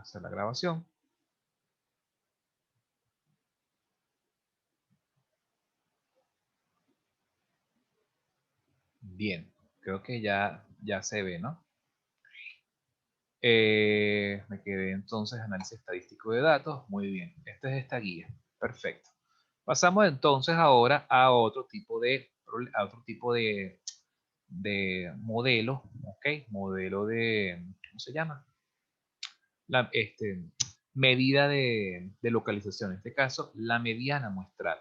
hacer la grabación. Bien, creo que ya se ve, ¿no? Me quedé entonces análisis estadístico de datos. Muy bien, esta es esta guía. Perfecto. Pasamos entonces ahora a otro tipo de modelo, ¿ok? Modelo de, ¿cómo se llama? Medida de localización, en este caso, la mediana muestral.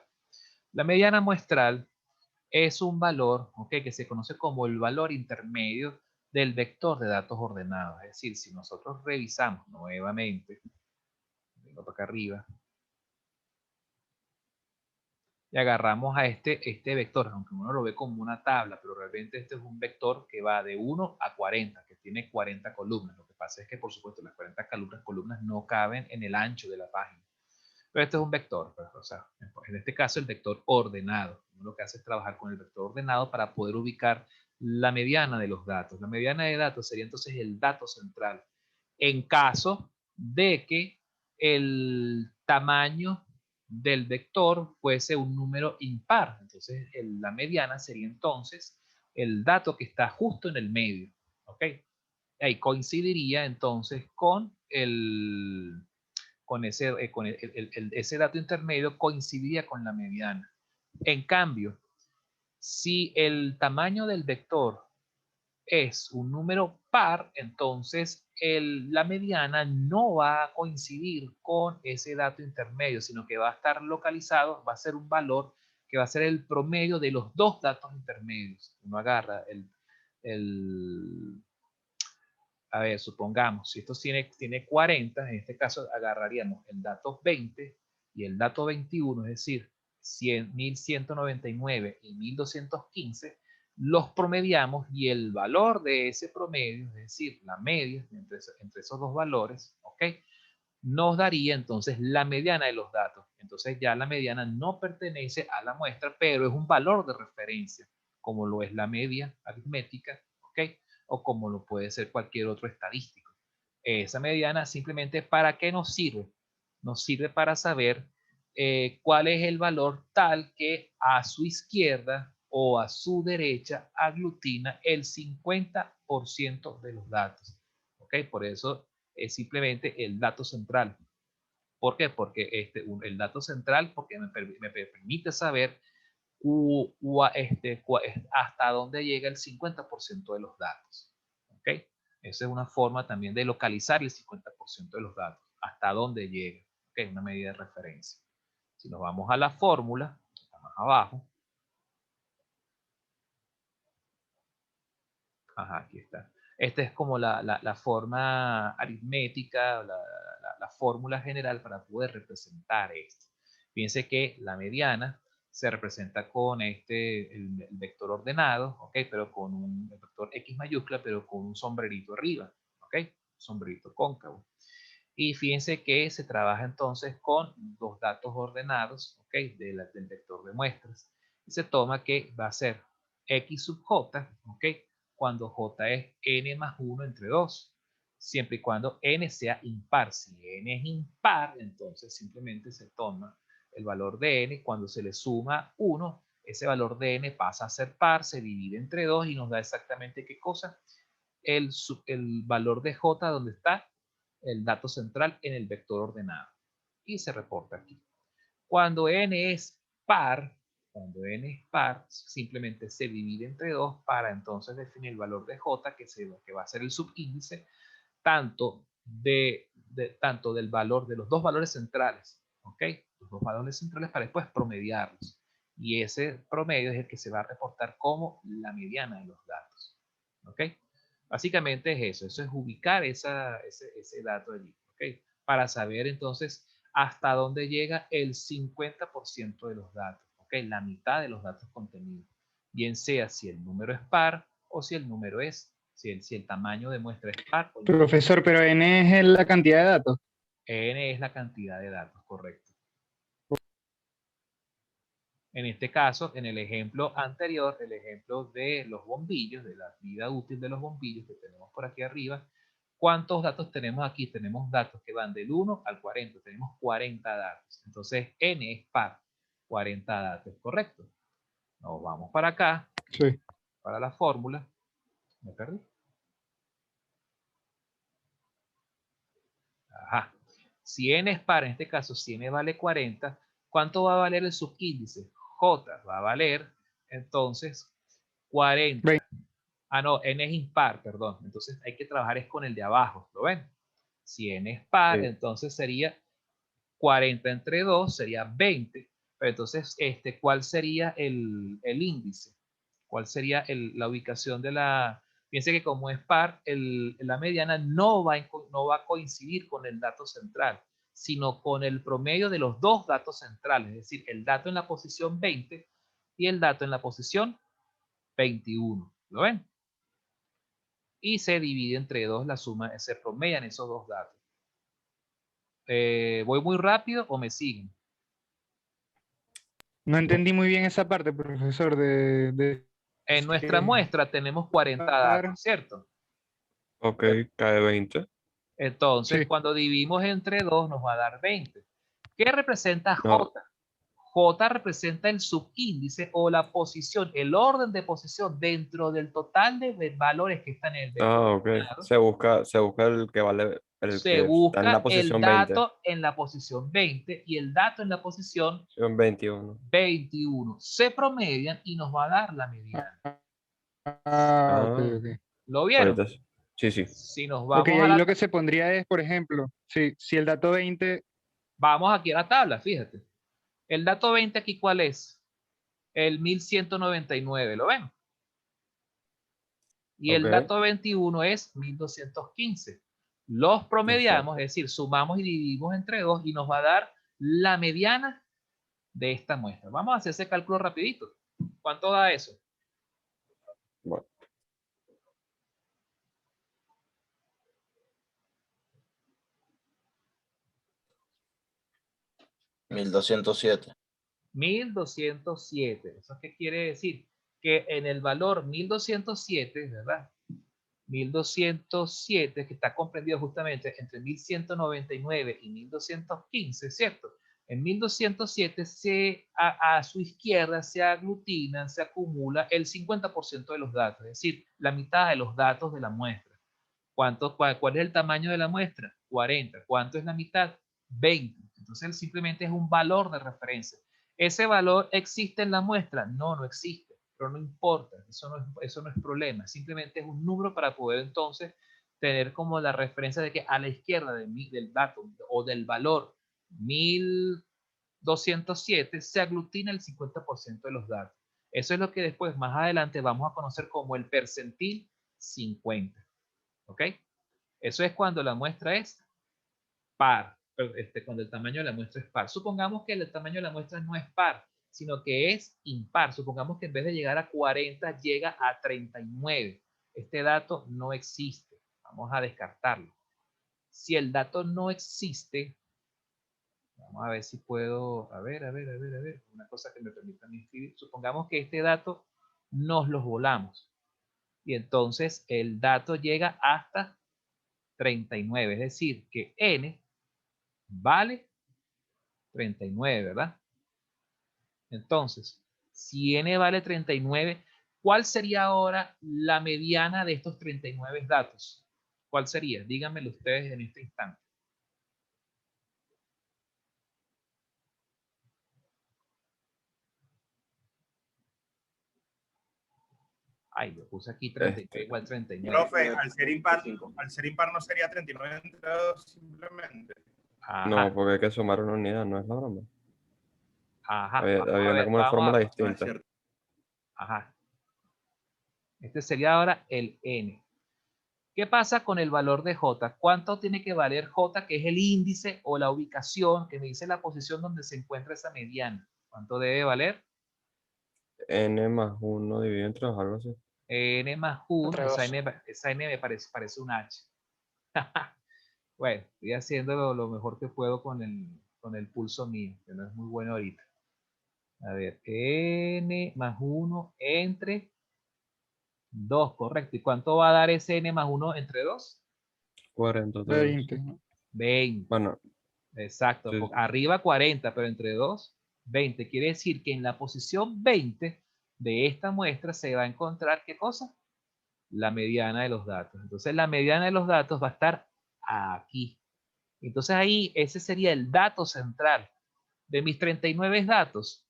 La mediana muestral es un valor, ¿ok? Que se conoce como el valor intermedio del vector de datos ordenados. Es decir, si nosotros revisamos nuevamente, vengo para acá arriba, y agarramos a este vector, aunque uno lo ve como una tabla, pero realmente este es un vector que va de 1 a 40, que tiene 40 columnas. Lo que pasa es que, por supuesto, las 40 columnas no caben en el ancho de la página. Pero este es un vector, pues, o sea, en este caso el vector ordenado. Uno lo que hace es trabajar con el vector ordenado para poder ubicar la mediana de los datos. La mediana de datos sería entonces el dato central. En caso de que el tamaño del vector fuese un número impar, entonces la mediana sería entonces el dato que está justo en el medio, ¿ok? Ahí coincidiría entonces con ese dato intermedio coincidiría con la mediana. En cambio, si el tamaño del vector es un número par, entonces la mediana no va a coincidir con ese dato intermedio, sino que va a estar localizado, va a ser un valor que va a ser el promedio de los dos datos intermedios. Uno agarra el a ver, supongamos, si esto tiene 40, en este caso agarraríamos el dato 20 y el dato 21, es decir, 1199 y 1215, los promediamos y el valor de ese promedio, es decir, la media entre esos dos valores, ¿ok? Nos daría entonces la mediana de los datos. Entonces ya la mediana no pertenece a la muestra, pero es un valor de referencia, como lo es la media aritmética, ¿ok? O como lo puede ser cualquier otro estadístico. Esa mediana simplemente, ¿para qué nos sirve? Nos sirve para saber cuál es el valor tal que a su izquierda o a su derecha aglutina el 50% de los datos. ¿Ok? Por eso es simplemente el dato central. ¿Por qué? Porque el dato central porque me permite saber hasta dónde llega el 50% de los datos. ¿Ok? Esa es una forma también de localizar el 50% de los datos, hasta dónde llega. ¿Ok? Una medida de referencia. Si nos vamos a la fórmula, está más abajo. Ajá, aquí está. Esta es como la forma aritmética, la fórmula general para poder representar esto. Fíjense que la mediana se representa con el vector ordenado, ¿ok? Pero con un vector X mayúscula, pero con un sombrerito arriba, ¿ok? Sombrerito cóncavo. Y fíjense que se trabaja entonces con los datos ordenados, ¿ok? Del vector de muestras. Y se toma que va a ser X sub J, ¿ok? Cuando J es N más 1 entre 2, siempre y cuando N sea impar. Si N es impar, entonces simplemente se toma el valor de N, cuando se le suma 1, ese valor de N pasa a ser par, se divide entre 2 y nos da exactamente ¿qué cosa? El valor de J donde está el dato central en el vector ordenado. Y se reporta aquí. Cuando n es par, simplemente se divide entre 2 para entonces definir el valor de j, que va a ser el subíndice, tanto del valor de los dos valores centrales, ¿ok? Los dos valores centrales para después promediarlos. Y ese promedio es el que se va a reportar como la mediana de los datos, ¿ok? Básicamente es eso es ubicar ese dato allí, ¿ok? Para saber entonces hasta dónde llega el 50% de los datos, ¿ok? La mitad de los datos contenidos, bien sea si el número es par o si el número es, si el tamaño de muestra es par o impar. Profesor, pero N es la cantidad de datos. N es la cantidad de datos, correcto. En este caso, en el ejemplo anterior, el ejemplo de los bombillos, de la vida útil de los bombillos que tenemos por aquí arriba, ¿Cuántos datos tenemos aquí? Tenemos datos que van del 1 al 40. Tenemos 40 datos. Entonces, n es par. 40 datos, ¿correcto? Nos vamos para acá, Sí. para la fórmula. Me perdí. Ajá. Si n es par, en este caso, si n vale 40, ¿cuánto va a valer el subíndice? J va a valer, entonces, 40. 20. Ah, no, n es impar, perdón. Entonces hay que trabajar es con el de abajo, ¿lo ven? Si n es par, Sí. entonces sería 40 entre 2, sería 20. Pero entonces, ¿cuál sería el índice? ¿Cuál sería la ubicación de la... Piense que como es par, la mediana no va a coincidir con el dato central, sino con el promedio de los dos datos centrales, es decir, el dato en la posición 20 y el dato en la posición 21. ¿Lo ven? Y se divide entre 2 la suma, se promedian esos dos datos. ¿Voy muy rápido o me siguen? No entendí muy bien esa parte, profesor, de En nuestra que muestra tenemos 40 par. datos, ¿cierto? Ok, cae 20. Entonces, Sí. cuando dividimos entre 2 nos va a dar 20. ¿Qué representa No. J? J representa el subíndice o la posición, el orden de posición dentro del total de valores que están en el Ah, ok. vector. Se busca el que vale, el Se que está en la busca el posición 20. dato en la posición 20 y el dato en la posición Son 21. 21. Se promedian y nos va a dar la mediana. Ah, ok, Ah, ok. ¿Lo vieron? ahorita sí. Sí, sí. Si nos Ok, vamos a ahí la, lo que se pondría es, por ejemplo, si el dato 20, vamos aquí a la tabla, fíjate. El dato 20 aquí, ¿cuál es? El 1199, ¿lo ven? Y el Ok, dato 21 es 1215. Los promediamos, exacto. es decir, sumamos y dividimos entre 2 y nos va a dar la mediana de esta muestra. Vamos a hacer ese cálculo rapidito. ¿Cuánto da eso? Bueno, 1207. 1207. ¿Eso qué quiere decir? Que en el valor 1207, ¿verdad? 1207, que está comprendido justamente entre 1199 y 1215, ¿cierto? En 1207 a su izquierda se aglutinan, se acumula el 50% de los datos, es decir, la mitad de los datos de la muestra. ¿Cuál es el tamaño de la muestra? 40. ¿Cuánto es la mitad? 20. Entonces simplemente es un valor de referencia. ¿Ese valor existe en la muestra? No, no existe, pero no importa, eso no es problema, simplemente es un número para poder entonces tener como la referencia de que a la izquierda del dato o del valor 1207 se aglutina el 50% de los datos. Eso es lo que después, más adelante, vamos a conocer como el percentil 50. ¿Ok? Eso es cuando la muestra es par, cuando el tamaño de la muestra es par. Supongamos que el tamaño de la muestra no es par, sino que es impar. Supongamos que en vez de llegar a 40, llega a 39. Este dato no existe. Vamos a descartarlo. Si el dato no existe, vamos a ver si puedo, a ver, una cosa que me permita escribir. Supongamos que este dato nos los volamos. Y entonces el dato llega hasta 39, es decir, que n vale 39, ¿verdad? Entonces, si n vale 39, ¿cuál sería ahora la mediana de estos 39 datos? ¿Cuál sería? Díganmelo ustedes en este instante. Ay, yo puse aquí 39 igual 39. Profe, al ser impar no sería 39 entre 2 simplemente. no, Ajá, porque hay que sumar una unidad, no es la broma. ajá. Había, Vamos a había ver, como una fórmula Ah, es distinta. cierto. ajá. Este sería ahora el n. ¿Qué pasa con el valor de j? ¿Cuánto tiene que valer j, que es el índice o la ubicación que me dice la posición donde se encuentra esa mediana? ¿Cuánto debe valer? N más 1 dividido entre 2, algo así. N más 1, Entre esa 2. N me parece un H. Bueno, estoy haciendo lo mejor que puedo con el pulso mío, que no es muy bueno ahorita. A ver, N más 1 entre 2, correcto. ¿Y cuánto va a dar ese N más 1 entre 2? 40 todos. 20. ¿no? 20. Bueno, Exacto. sí. Arriba 40, pero entre 2, 20. Quiere decir que en la posición 20 de esta muestra se va a encontrar, ¿qué cosa? La mediana de los datos. Entonces, la mediana de los datos va a estar aquí. Entonces, ahí ese sería el dato central. De mis 39 datos,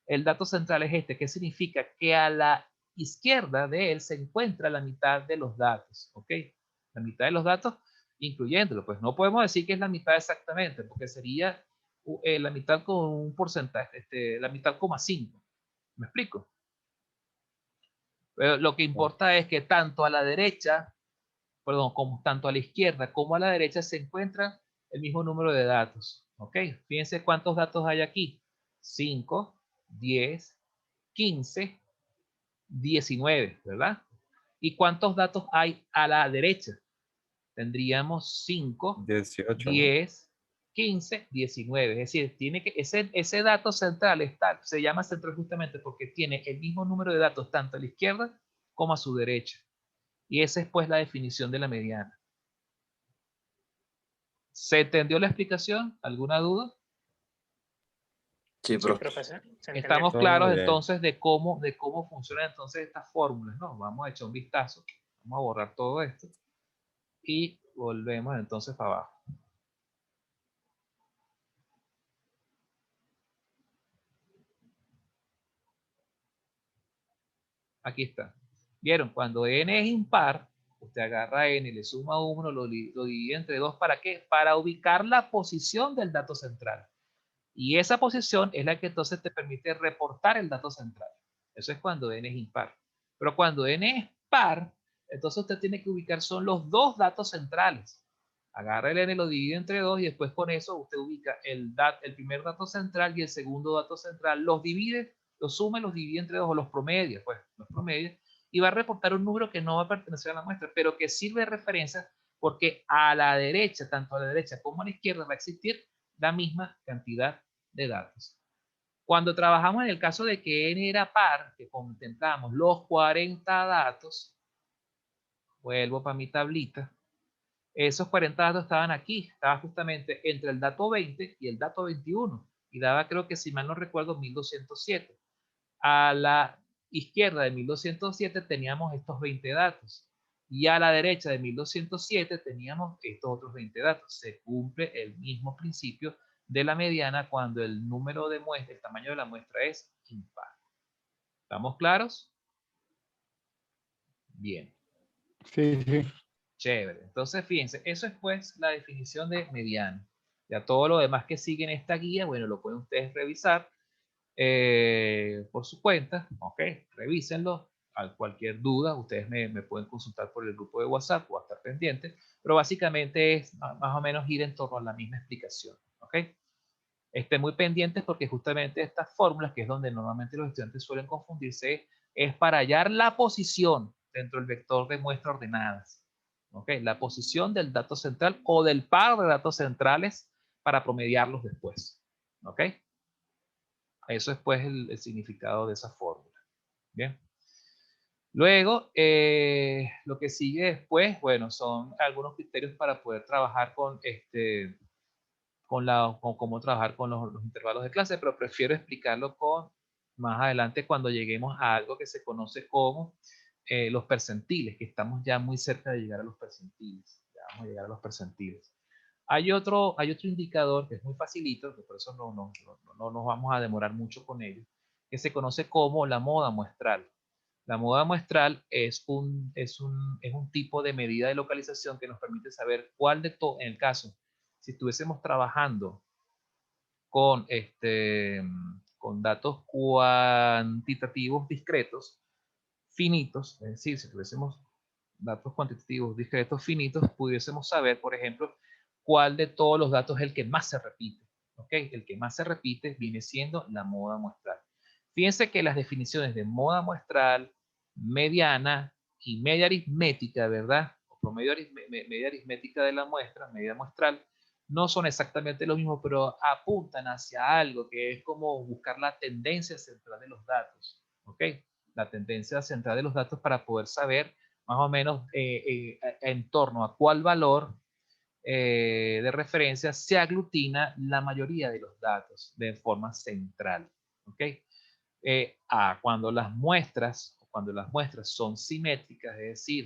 el dato central es este, que significa que a la izquierda de él se encuentra la mitad de los datos, ¿ok? La mitad de los datos, incluyéndolo, pues no podemos decir que es la mitad exactamente, porque sería la mitad con un porcentaje, la mitad, 5. ¿Me explico? Pero lo que importa es que tanto a la derecha, perdón, como tanto a la izquierda como a la derecha se encuentra el mismo número de datos. ¿Ok? Fíjense cuántos datos hay aquí. 5, 10, 15, 19, ¿verdad? ¿Y cuántos datos hay a la derecha? Tendríamos 5, 18, ¿no? 10, 15, 19. Es decir, tiene que, ese dato central está, se llama central justamente porque tiene el mismo número de datos tanto a la izquierda como a su derecha. Y esa es pues la definición de la mediana. ¿Se entendió la explicación? ¿Alguna duda? Sí, Sí, profe. profesor. ¿Se entendió? Estamos Todo claros bien. entonces de cómo funcionan entonces estas fórmulas, ¿no? Vamos a echar un vistazo. Vamos a borrar todo esto. Y volvemos entonces para abajo. Aquí está. ¿Vieron? Cuando n es impar, usted agarra n, le suma 1, lo divide entre 2. ¿Para qué? Para ubicar la posición del dato central. Y esa posición es la que entonces te permite reportar el dato central. Eso es cuando n es impar. Pero cuando n es par, entonces usted tiene que ubicar son los dos datos centrales. Agarra el n, lo divide entre 2 y después con eso usted ubica el primer dato central y el segundo dato central. Los divide, los suma y los divide entre 2 o los promedia, pues los promedia, y va a reportar un número que no va a pertenecer a la muestra, pero que sirve de referencia porque a la derecha, tanto a la derecha como a la izquierda, va a existir la misma cantidad de datos. Cuando trabajamos en el caso de que n era par, que contemplamos los 40 datos, vuelvo para mi tablita, esos 40 datos estaban aquí, estaba justamente entre el dato 20 y el dato 21, y daba, creo que si mal no recuerdo, 1207. A la izquierda de 1207 teníamos estos 20 datos, y a la derecha de 1207 teníamos estos otros 20 datos. Se cumple el mismo principio de la mediana cuando el número de muestra, el tamaño de la muestra es impar. ¿Estamos claros? Bien. Sí, sí. Chévere. Entonces, fíjense, eso es pues la definición de mediana. Ya todo lo demás que sigue en esta guía, bueno, lo pueden ustedes revisar por su cuenta. Ok, revísenlo. A cualquier duda, ustedes me pueden consultar por el grupo de WhatsApp o a estar pendientes. Pero básicamente es más o menos ir en torno a la misma explicación. Ok. Estén muy pendientes porque justamente estas fórmulas, que es donde normalmente los estudiantes suelen confundirse, es para hallar la posición dentro del vector de muestra ordenadas. ¿Okay? La posición del dato central o del par de datos centrales para promediarlos después. ¿Ok? Eso es pues el significado de esa fórmula. Bien. Luego, lo que sigue después, bueno, son algunos criterios para poder trabajar con cómo trabajar con los intervalos de clase, pero prefiero explicarlo más adelante cuando lleguemos a algo que se conoce como los percentiles, que estamos ya muy cerca de llegar a los percentiles. Ya vamos a llegar a los percentiles. Hay otro indicador que es muy facilito, que por eso no nos vamos a demorar mucho con ello, que se conoce como la moda muestral. La moda muestral es un tipo de medida de localización que nos permite saber cuál de todos, en el caso, si estuviésemos trabajando con, con datos cuantitativos discretos, finitos, es decir, si tuviésemos datos cuantitativos discretos finitos, pudiésemos saber, por ejemplo, cuál de todos los datos es el que más se repite. ¿Ok? El que más se repite viene siendo la moda muestral. Fíjense que las definiciones de moda muestral, mediana y media aritmética, ¿verdad? O promedio media aritmética de la muestra, media muestral, no son exactamente lo mismo, pero apuntan hacia algo que es como buscar la tendencia central de los datos. ¿Ok? La tendencia central de los datos para poder saber más o menos en torno a cuál valor de referencia se aglutina la mayoría de los datos de forma central. ¿Ok? Cuando las muestras son simétricas, es decir,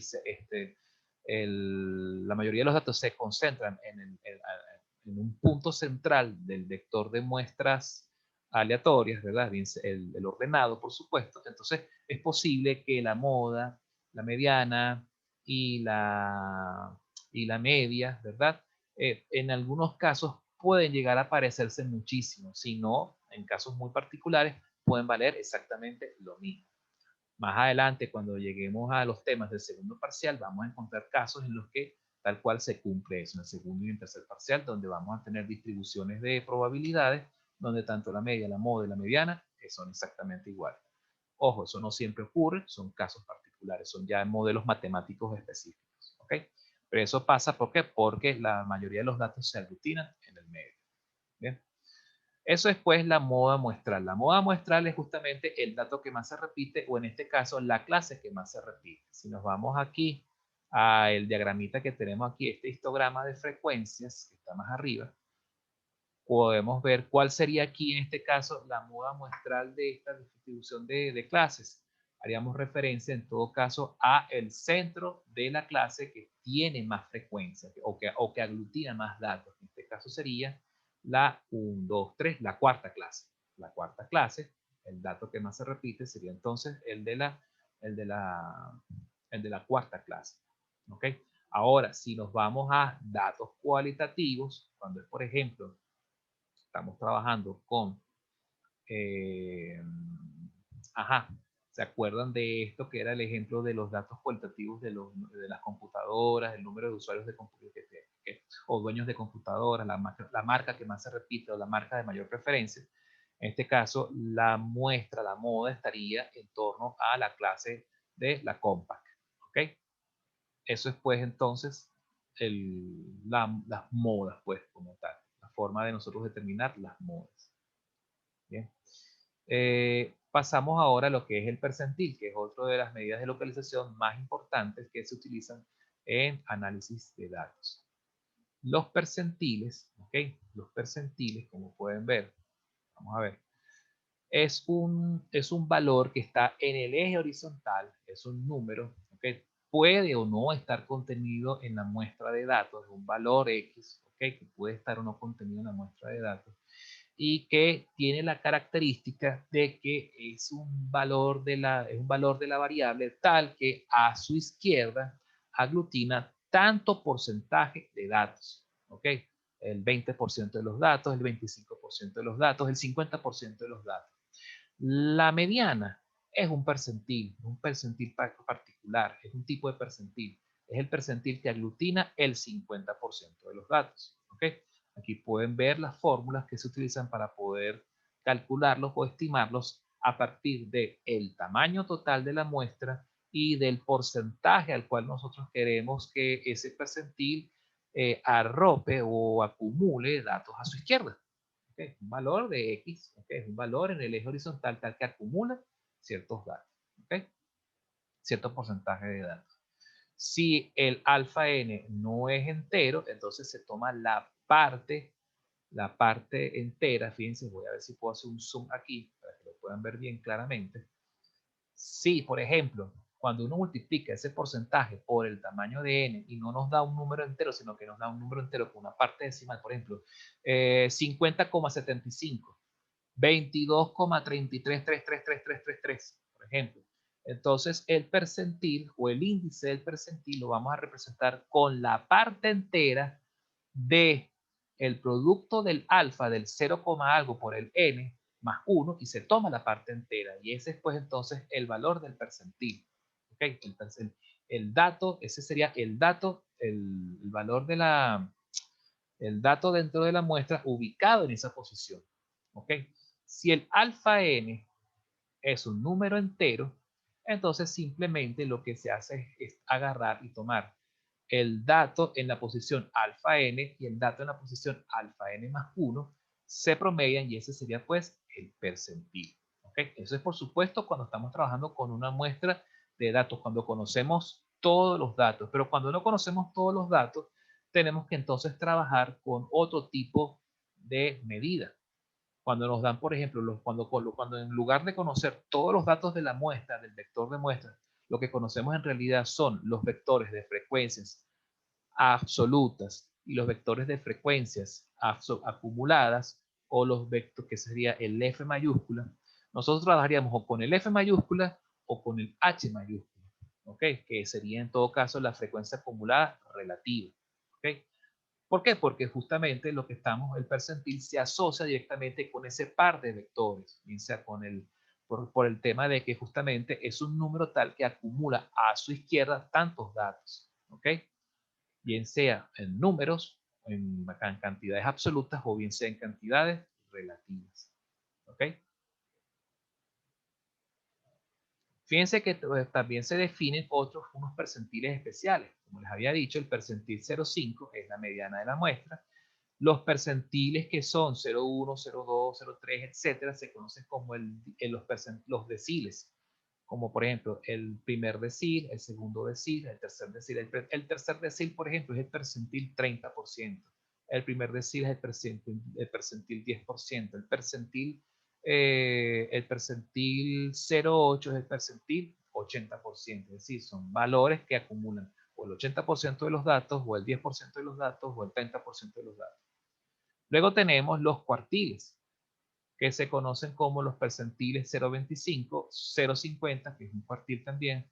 la mayoría de los datos se concentran en un punto central del vector de muestras aleatorias, ¿verdad? Bien, el ordenado, por supuesto. Entonces, es posible que la moda, la mediana y la media, ¿verdad? En algunos casos pueden llegar a parecerse muchísimo, si no, en casos muy particulares, pueden valer exactamente lo mismo. Más adelante, cuando lleguemos a los temas del segundo parcial, vamos a encontrar casos en los que tal cual se cumple eso, en el segundo y en el tercer parcial, donde vamos a tener distribuciones de probabilidades, donde tanto la media, la moda y la mediana son exactamente iguales. Ojo, eso no siempre ocurre, son casos particulares, son ya modelos matemáticos específicos. ¿Ok? Pero eso pasa, ¿por qué? Porque la mayoría de los datos se aglutinan en el medio. ¿Bien? Eso es pues la moda muestral. La moda muestral es justamente el dato que más se repite, o en este caso la clase que más se repite. Si nos vamos aquí al diagramita que tenemos aquí, este histograma de frecuencias que está más arriba, podemos ver cuál sería aquí en este caso la moda muestral de esta distribución de clases. Haríamos referencia en todo caso a el centro de la clase que tiene más frecuencia o que aglutina más datos. En este caso sería la 1, 2, 3, la cuarta clase. La cuarta clase, el dato que más se repite sería entonces el de la cuarta clase. ¿Ok? Ahora, si nos vamos a datos cualitativos, cuando es, por ejemplo, estamos trabajando con, ¿se acuerdan de esto que era el ejemplo de los datos cualitativos de las computadoras, el número de usuarios de o dueños de computadoras, la marca que más se repite o la marca de mayor preferencia? En este caso, la muestra, la moda estaría en torno a la clase de la compact. ¿Ok? Eso es pues entonces las modas, pues, como tal. La forma de nosotros determinar las modas. Bien. Pasamos ahora a lo que es el percentil, que es otra de las medidas de localización más importantes que se utilizan en análisis de datos. Los percentiles, ¿ok? Los percentiles, como pueden ver, vamos a ver, es un valor que está en el eje horizontal, es un número, ¿ok? Puede o no estar contenido en la muestra de datos, es un valor X, ¿ok? Que puede estar o no contenido en la muestra de datos y que tiene la característica de que es un valor de la variable tal que a su izquierda aglutina tanto porcentaje de datos, ¿ok? El 20% de los datos, el 25% de los datos, el 50% de los datos. La mediana es un percentil particular, es un tipo de percentil. Es el percentil que aglutina el 50% de los datos. ¿Ok? Aquí pueden ver las fórmulas que se utilizan para poder calcularlos o estimarlos a partir del tamaño total de la muestra y del porcentaje al cual nosotros queremos que ese percentil arrope o acumule datos a su izquierda. ¿Okay? Un valor de X, ¿okay? Es un valor en el eje horizontal tal que acumula ciertos datos, ¿okay? Cierto porcentaje de datos. Si el alfa n no es entero, entonces se toma la parte entera. Fíjense, voy a ver si puedo hacer un zoom aquí para que lo puedan ver bien claramente. Si, por ejemplo, cuando uno multiplica ese porcentaje por el tamaño de n y no nos da un número entero, sino que nos da un número entero con una parte decimal, por ejemplo, 50,75, 22,333333, por ejemplo. Entonces, el percentil o el índice del percentil lo vamos a representar con la parte entera de el producto del alfa del 0, algo por el n más 1 y se toma la parte entera. Y ese es pues entonces el valor del percentil. ¿Okay? El dato, ese sería el dato, el valor de el dato dentro de la muestra ubicado en esa posición. ¿Ok? Si el alfa n es un número entero, entonces simplemente lo que se hace es agarrar y tomar el dato en la posición alfa n y el dato en la posición alfa n más 1 se promedian y ese sería pues el percentil. ¿Okay? Eso es por supuesto cuando estamos trabajando con una muestra de datos, cuando conocemos todos los datos, pero cuando no conocemos todos los datos, tenemos que entonces trabajar con otro tipo de medida. Cuando nos dan, por ejemplo, cuando en lugar de conocer todos los datos de la muestra, del vector de muestra, lo que conocemos en realidad son los vectores de frecuencias absolutas y los vectores de frecuencias acumuladas, o los vectores que sería el F mayúscula, nosotros trabajaríamos o con el F mayúscula o con el H mayúscula, ¿ok? Que sería en todo caso la frecuencia acumulada relativa, ¿ok? ¿Por qué? Porque justamente lo que estamos, el percentil se asocia directamente con ese par de vectores, bien sea con por el tema de que justamente es un número tal que acumula a su izquierda tantos datos, ¿ok? Bien sea en números, en cantidades absolutas, o bien sea en cantidades relativas, ¿ok? Fíjense que también se definen unos percentiles especiales. Como les había dicho, el percentil 0,5 es la mediana de la muestra. Los percentiles que son 0,1, 0,2, 0,3, etcétera, se conocen como los deciles. Como por ejemplo, el primer decil, el segundo decil, el tercer decil. El tercer decil, por ejemplo, es el percentil 30%. El primer decil es el percentil 10%. El percentil 0,8 es el percentil 80%. Es decir, son valores que acumulan o el 80% de los datos, o el 10% de los datos, o el 30% de los datos. Luego tenemos los cuartiles, que se conocen como los percentiles 0,25, 0,50, que es un cuartil también,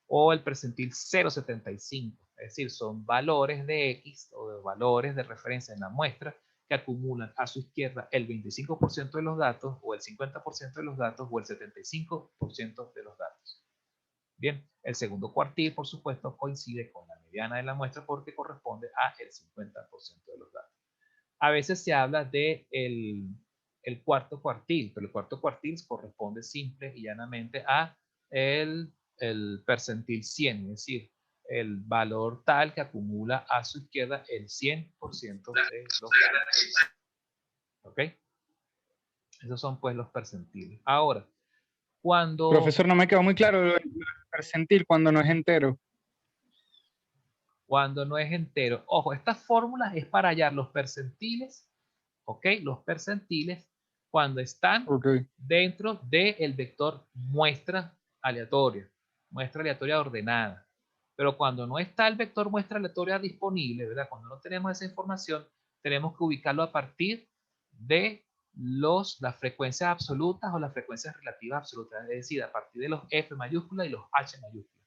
o el percentil 0,75. Es decir, son valores de X o de valores de referencia en la muestra que acumulan a su izquierda el 25% de los datos, o el 50% de los datos, o el 75% de los datos. Bien, el segundo cuartil, por supuesto, coincide con la mediana de la muestra porque corresponde a el 50% de los datos. A veces se habla de el cuarto cuartil, pero el cuarto cuartil corresponde simple y llanamente a el percentil 100, es decir, el valor tal que acumula a su izquierda el 100% de los datos. ¿Ok? Esos son pues los percentiles. Ahora, cuando... Profesor, no me quedó muy claro lo del percentil cuando no es entero. Cuando no es entero. Ojo, esta fórmula es para hallar los percentiles, ¿ok? Los percentiles cuando están dentro del vector muestra aleatoria ordenada. Pero cuando no está el vector muestra aleatoria disponible, ¿verdad? Cuando no tenemos esa información, tenemos que ubicarlo a partir de las frecuencias absolutas o las frecuencias relativas absolutas, es decir, a partir de los F mayúsculas y los H mayúsculas.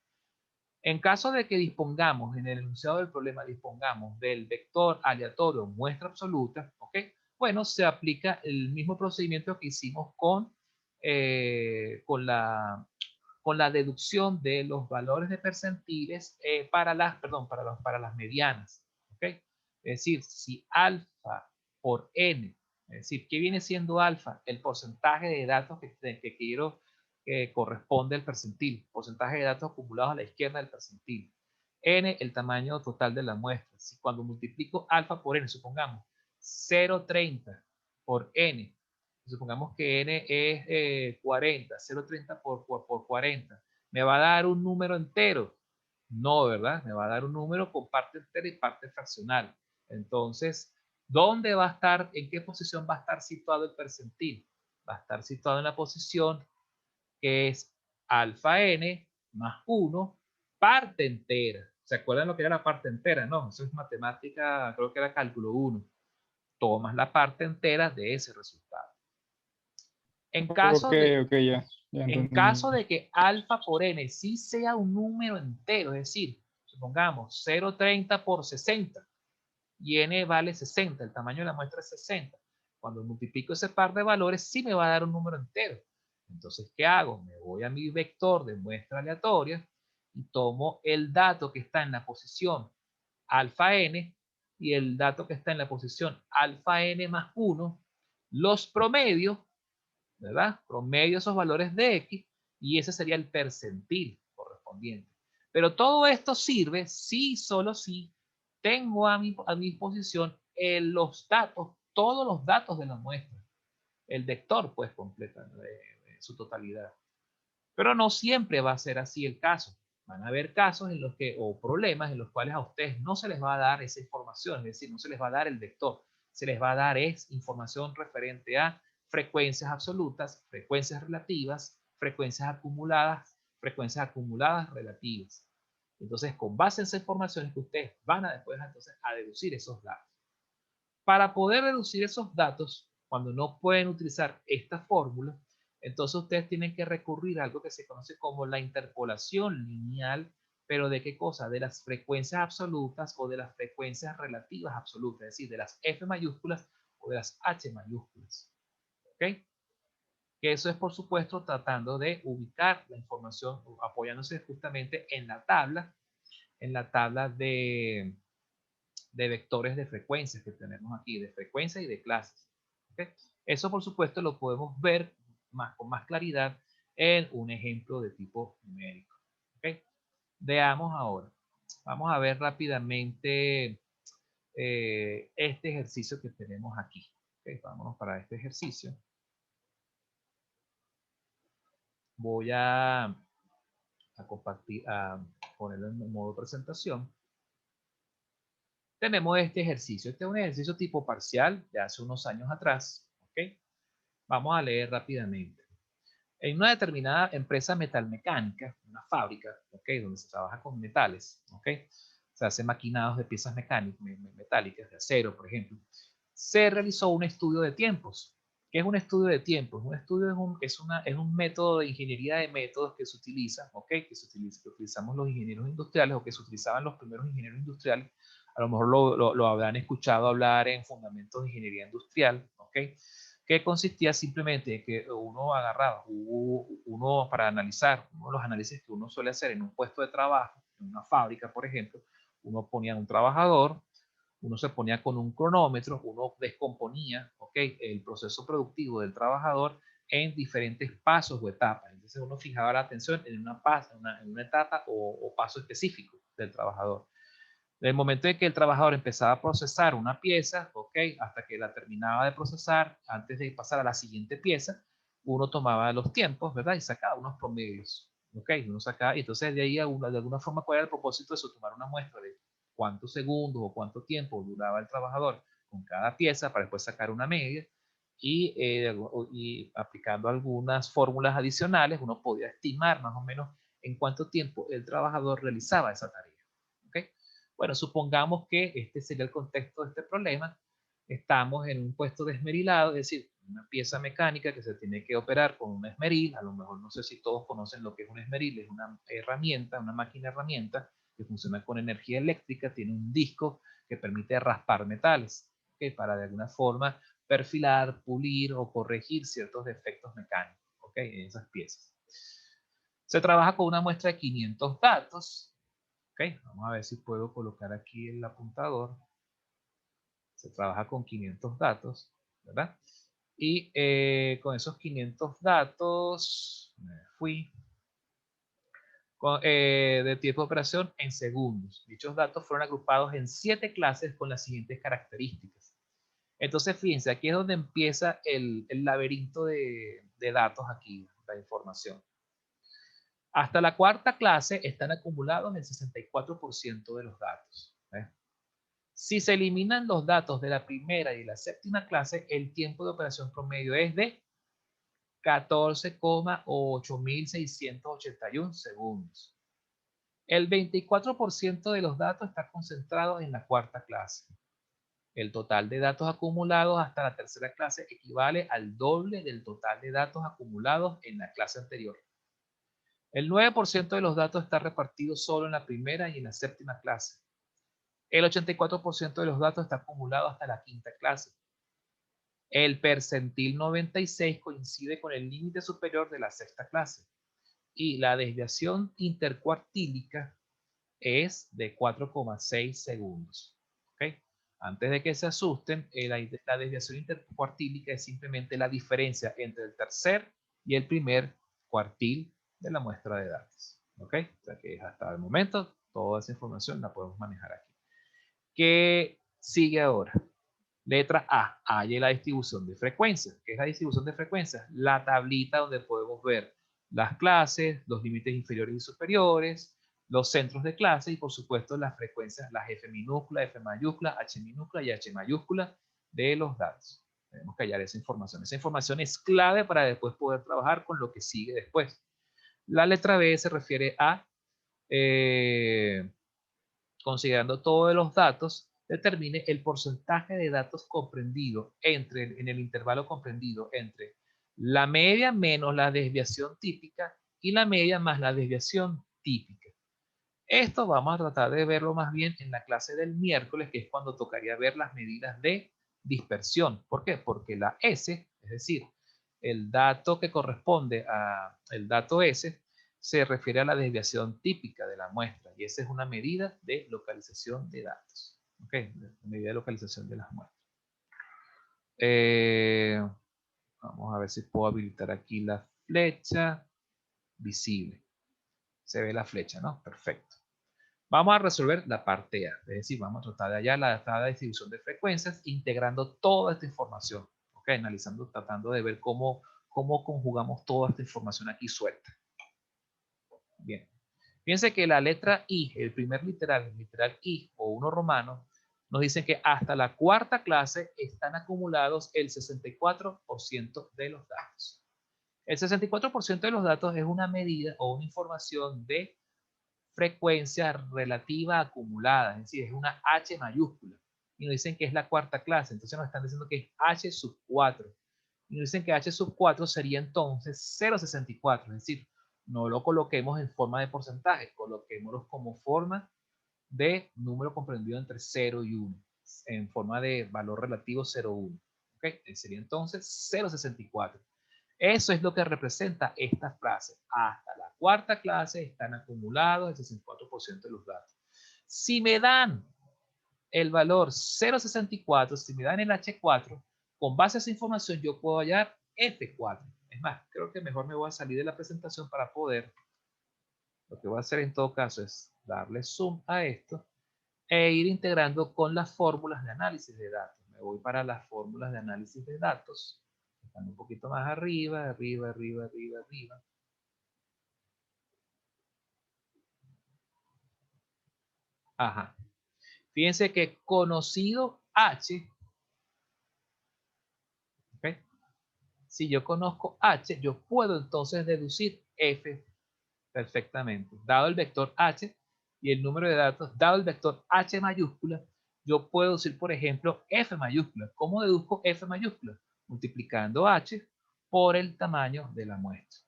En caso de que dispongamos, en el enunciado del problema, dispongamos del vector aleatorio muestra absoluta, ¿ok? Bueno, se aplica el mismo procedimiento que hicimos con la deducción de los valores de percentiles para las medianas, ¿ok? Es decir, si alfa por n, es decir, ¿qué viene siendo alfa? El porcentaje de datos que quiero que corresponde al percentil, porcentaje de datos acumulados a la izquierda del percentil. N, el tamaño total de la muestra. Si cuando multiplico alfa por n, supongamos 0,30 por n, supongamos que n es 40, 0,30 por 40, ¿me va a dar un número entero? No, ¿verdad? Me va a dar un número con parte entera y parte fraccional. Entonces, ¿dónde va a estar, en qué posición va a estar situado el percentil? Va a estar situado en la posición que es alfa n más 1 parte entera. ¿Se acuerdan lo que era la parte entera? No, eso es matemática, creo que era cálculo 1. Tomas la parte entera de ese resultado. En caso, en caso de que alfa por n sí sea un número entero, es decir, supongamos 0,30 por 60 y n vale 60, el tamaño de la muestra es 60. Cuando multiplico ese par de valores, sí me va a dar un número entero. Entonces, ¿qué hago? Me voy a mi vector de muestra aleatoria y tomo el dato que está en la posición alfa n y el dato que está en la posición alfa n más 1, los promedios, ¿verdad? Promedio esos valores de X y ese sería el percentil correspondiente. Pero todo esto sirve si solo si tengo a mi disposición los datos, todos los datos de la muestra. El vector, pues, completa su totalidad. Pero no siempre va a ser así el caso. Van a haber casos en los que, o problemas en los cuales a ustedes no se les va a dar esa información, es decir, no se les va a dar el vector, se les va a dar es información referente a frecuencias absolutas, frecuencias relativas, frecuencias acumuladas relativas. Entonces, con base en esa información es que ustedes van a después entonces a deducir esos datos. Para poder deducir esos datos, cuando no pueden utilizar esta fórmula, entonces ustedes tienen que recurrir a algo que se conoce como la interpolación lineal, pero ¿de qué cosa? De las frecuencias absolutas o de las frecuencias relativas absolutas, es decir, de las F mayúsculas o de las H mayúsculas. ¿Ok? Que eso es, por supuesto, tratando de ubicar la información, apoyándose justamente en la tabla de vectores de frecuencias que tenemos aquí, de frecuencia y de clases. ¿Okay? Eso, por supuesto, lo podemos ver con más claridad en un ejemplo de tipo numérico. ¿Okay? Veamos ahora. Vamos a ver rápidamente este ejercicio que tenemos aquí. ¿Okay? Vámonos para este ejercicio. Voy a compartir, a ponerlo en modo presentación. Tenemos este ejercicio. Este es un ejercicio tipo parcial de hace unos años atrás. ¿Okay? Vamos a leer rápidamente. En una determinada empresa metalmecánica, una fábrica, ¿okay? Donde se trabaja con metales, ¿okay? Se hacen maquinados de piezas metálicas, de acero, por ejemplo. Se realizó un estudio de tiempos. ¿Qué es un estudio de tiempos? Un estudio es un método de ingeniería de métodos que se utiliza, ¿okay? Que utilizamos los ingenieros industriales o que se utilizaban los primeros ingenieros industriales. A lo mejor lo habrán escuchado hablar en fundamentos de ingeniería industrial, ¿ok? Que consistía simplemente en que uno agarraba, para analizar, uno de los análisis que uno suele hacer en un puesto de trabajo, en una fábrica, por ejemplo, uno ponía un trabajador, uno se ponía con un cronómetro, uno descomponía, ¿ok? El proceso productivo del trabajador en diferentes pasos o etapas. Entonces uno fijaba la atención en una etapa o paso específico del trabajador. En el momento en que el trabajador empezaba a procesar una pieza, ¿ok? Hasta que la terminaba de procesar, antes de pasar a la siguiente pieza, uno tomaba los tiempos, ¿verdad? Y sacaba unos promedios, ¿ok? Uno sacaba, y entonces de ahí, de alguna forma, ¿cuál era el propósito de eso? Tomar una muestra de cuántos segundos o cuánto tiempo duraba el trabajador con cada pieza para después sacar una media y aplicando algunas fórmulas adicionales, uno podía estimar más o menos en cuánto tiempo el trabajador realizaba esa tarea. ¿Ok? Bueno, supongamos que este sería el contexto de este problema. Estamos en un puesto de esmerilado, es decir, una pieza mecánica que se tiene que operar con un esmeril. A lo mejor no sé si todos conocen lo que es un esmeril. Es una herramienta, una máquina herramienta que funciona con energía eléctrica. Tiene un disco que permite raspar metales, ¿okay? Para de alguna forma perfilar, pulir o corregir ciertos defectos mecánicos, ¿okay? En esas piezas. Se trabaja con una muestra de 500 datos. Ok, vamos a ver si puedo colocar aquí el apuntador. Se trabaja con 500 datos, ¿verdad? Y con esos 500 datos, me fui, de tiempo de operación en segundos. Dichos datos fueron agrupados en 7 clases con las siguientes características. Entonces, fíjense, aquí es donde empieza el laberinto de datos aquí, la información. Hasta la cuarta clase están acumulados el 64% de los datos. ¿Eh? Si se eliminan los datos de la primera y la séptima clase, el tiempo de operación promedio es de 14,8681 segundos. El 24% de los datos está concentrado en la cuarta clase. El total de datos acumulados hasta la tercera clase equivale al doble del total de datos acumulados en la clase anterior. El 9% de los datos está repartido solo en la primera y en la séptima clase. El 84% de los datos está acumulado hasta la quinta clase. El percentil 96 coincide con el límite superior de la sexta clase. Y la desviación intercuartílica es de 4,6 segundos. ¿Okay? Antes de que se asusten, la desviación intercuartílica es simplemente la diferencia entre el tercer y el primer cuartil de la muestra de datos. ¿Ok? O sea que hasta el momento toda esa información la podemos manejar aquí. ¿Qué sigue ahora? Letra A. Hay la distribución de frecuencias. ¿Qué es la distribución de frecuencias? La tablita donde podemos ver las clases, los límites inferiores y superiores, los centros de clase y por supuesto las frecuencias, las F minúscula, F mayúscula, H minúscula y H mayúscula de los datos. Tenemos que hallar esa información. Esa información es clave para después poder trabajar con lo que sigue después. La letra B se refiere a, considerando todos los datos, determine el porcentaje de datos comprendido en el intervalo comprendido entre la media menos la desviación típica y la media más la desviación típica. Esto vamos a tratar de verlo más bien en la clase del miércoles, que es cuando tocaría ver las medidas de dispersión. ¿Por qué? Porque la S, es decir, el dato que corresponde al dato S, se refiere a la desviación típica de la muestra, y esa es una medida de localización de datos. ¿Ok? Medida de localización de las muestras. Vamos a ver si puedo habilitar aquí la flecha visible. Se ve la flecha, ¿no? Perfecto. Vamos a resolver la parte A, es decir, vamos a tratar de hallar la tabla de distribución de frecuencias integrando toda esta información, ¿ok? Analizando, tratando de ver cómo conjugamos toda esta información aquí suelta. Bien. Fíjense que la letra I, el primer literal, el literal I o 1 romano, nos dicen que hasta la cuarta clase están acumulados el 64% de los datos. El 64% de los datos es una medida o una información de frecuencia relativa acumulada, es decir, es una H mayúscula. Y nos dicen que es la cuarta clase, entonces nos están diciendo que es H sub 4. Y nos dicen que H sub 4 sería entonces 0,64, es decir, no lo coloquemos en forma de porcentaje, coloquémoslo como forma de número comprendido entre 0 y 1, en forma de valor relativo 0,1. ¿Okay? Sería entonces 0,64. Eso es lo que representa esta frase. Hasta la cuarta clase están acumulados el 64% de los datos. Si me dan el valor 0,64, si me dan el H4, con base a esa información yo puedo hallar F4. Es más, creo que mejor me voy a salir de la presentación para poder. Lo que voy a hacer en todo caso es darle zoom a esto e ir integrando con las fórmulas de análisis de datos. Me voy para las fórmulas de análisis de datos. Están un poquito más arriba, arriba, arriba, arriba, arriba. Ajá. Fíjense que conocido H, ¿okay? Si yo conozco H, yo puedo entonces deducir F perfectamente. Dado el vector H y el número de datos, dado el vector H mayúscula, yo puedo deducir, por ejemplo, F mayúscula. ¿Cómo deduzco F mayúscula? Multiplicando H por el tamaño de la muestra.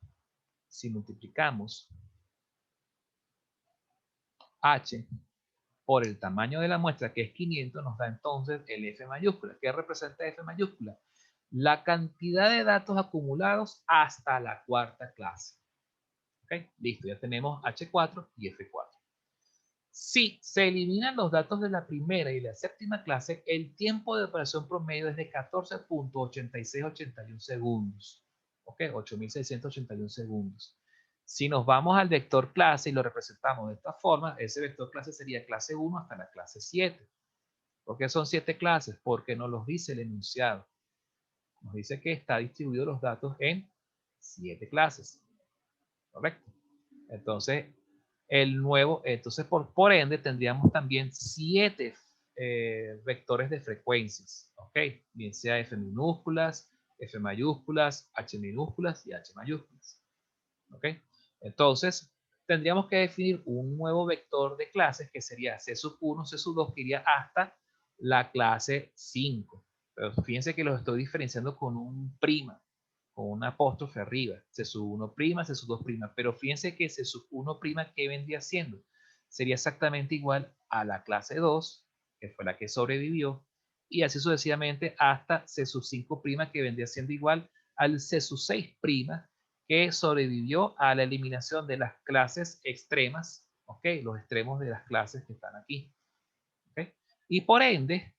Si multiplicamos H por el tamaño de la muestra, que es 500, nos da entonces el F mayúscula. ¿Qué representa F mayúscula? La cantidad de datos acumulados hasta la cuarta clase. ¿Ok? Listo, ya tenemos H4 y F4. Si se eliminan los datos de la primera y la séptima clase, el tiempo de operación promedio es de 14.8681 segundos. ¿Ok? 8.681 segundos. Si nos vamos al vector clase y lo representamos de esta forma, ese vector clase sería clase 1 hasta la clase 7. ¿Por qué son 7 clases? Porque nos los dice el enunciado. Nos dice que está distribuido los datos en 7 clases. ¿Correcto? Entonces, por ende, tendríamos también 7 vectores de frecuencias. ¿Ok? Bien sea F minúsculas, F mayúsculas, H minúsculas y H mayúsculas. ¿Ok? Entonces, tendríamos que definir un nuevo vector de clases que sería C sub 1, C sub 2, que iría hasta la clase 5. Pero fíjense que los estoy diferenciando con un prima, con un apóstrofe arriba. C sub 1 prima, C sub 2 prima. Pero fíjense que C sub 1 prima, ¿qué vendría siendo? Sería exactamente igual a la clase 2, que fue la que sobrevivió, y así sucesivamente hasta C sub 5 prima, que vendría siendo igual al C sub 6 prima, que sobrevivió a la eliminación de las clases extremas, ¿ok? Los extremos de las clases que están aquí, ¿ok? Y por ende,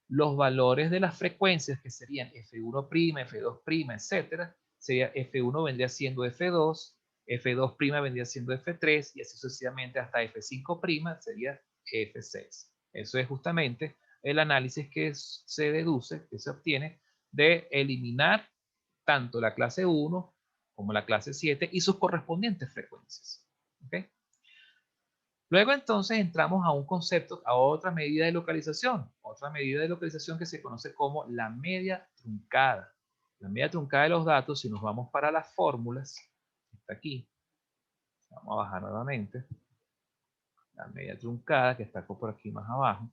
los valores de las frecuencias que serían F1', F2', etcétera, sería F1 vendría siendo F2, F2' vendría siendo F3 y así sucesivamente hasta F5' sería F6. Eso es justamente el análisis que se deduce, que se obtiene de eliminar tanto la clase 1 como la clase 7 y sus correspondientes frecuencias. ¿Okay? Luego entonces entramos a un concepto, a otra medida de localización. Otra medida de localización que se conoce como la media truncada. La media truncada de los datos, si nos vamos para las fórmulas, está aquí. Vamos a bajar nuevamente. La media truncada que está por aquí más abajo.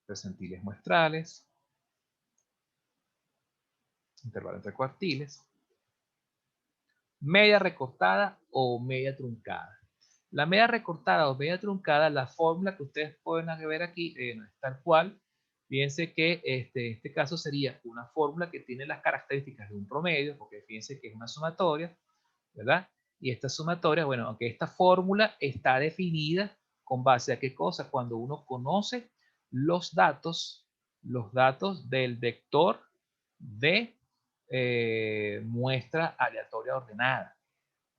Percentiles muestrales. Intervalo entre cuartiles. Media recortada o media truncada. La media recortada o media truncada, la fórmula que ustedes pueden ver aquí, no es tal cual. Fíjense que este caso sería una fórmula que tiene las características de un promedio, porque fíjense que es una sumatoria, ¿verdad? Y esta sumatoria, bueno, aunque esta fórmula está definida con base a qué cosa, cuando uno conoce los datos del vector de muestra aleatoria ordenada.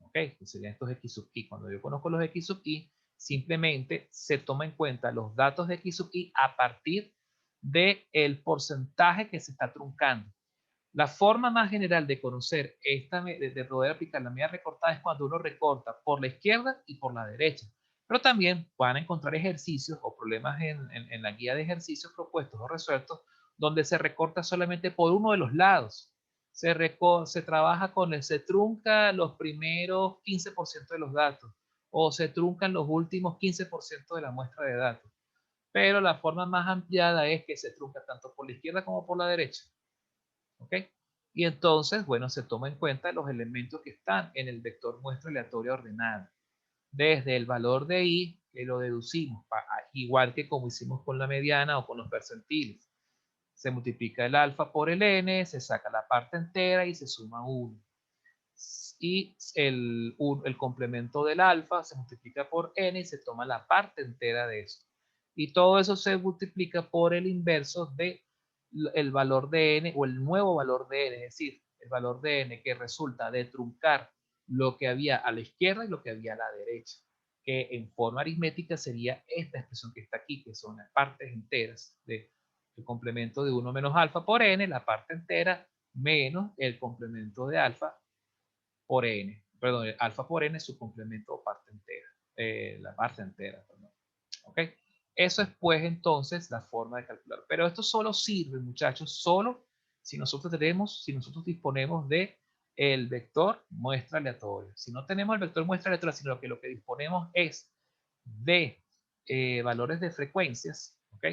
¿Ok? Que serían estos X sub I. Cuando yo conozco los X sub I, simplemente se toma en cuenta los datos de X sub I a partir del porcentaje que se está truncando. La forma más general de conocer de poder aplicar la medida recortada es cuando uno recorta por la izquierda y por la derecha. Pero también van a encontrar ejercicios o problemas en la guía de ejercicios propuestos o resueltos donde se recorta solamente por uno de los lados. Se trabaja se trunca los primeros 15% de los datos o se truncan los últimos 15% de la muestra de datos. Pero la forma más ampliada es que se trunca tanto por la izquierda como por la derecha. ¿Ok? Y entonces, bueno, se toma en cuenta los elementos que están en el vector muestra aleatoria ordenada. Desde el valor de I, que lo deducimos, igual que como hicimos con la mediana o con los percentiles. Se multiplica el alfa por el n, se saca la parte entera y se suma 1. Y el complemento del alfa se multiplica por n y se toma la parte entera de eso. Y todo eso se multiplica por el inverso de el valor de n o el nuevo valor de n, es decir, el valor de n que resulta de truncar lo que había a la izquierda y lo que había a la derecha, que en forma aritmética sería esta expresión que está aquí, que son las partes enteras del complemento de 1 menos alfa por n, la parte entera menos el complemento de alfa por n, perdón, alfa por n es su complemento o parte entera, la parte entera, perdón. ¿Ok? Eso es pues entonces la forma de calcular. Pero esto solo sirve, muchachos, solo si nosotros disponemos de el vector muestra aleatoria. Si no tenemos el vector muestra aleatoria, sino que lo que disponemos es de valores de frecuencias, ¿ok?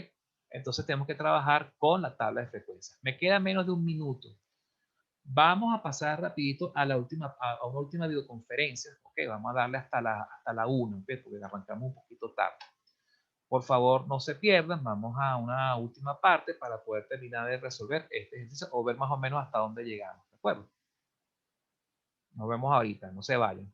Entonces tenemos que trabajar con la tabla de frecuencias. Me queda menos de un minuto. Vamos a pasar rapidito a una última videoconferencia, ¿ok? Vamos a darle hasta la 1, ¿ok? Porque arrancamos un poquito tarde. Por favor, no se pierdan. Vamos a una última parte para poder terminar de resolver este ejercicio o ver más o menos hasta dónde llegamos. ¿De acuerdo? Nos vemos ahorita. No se vayan.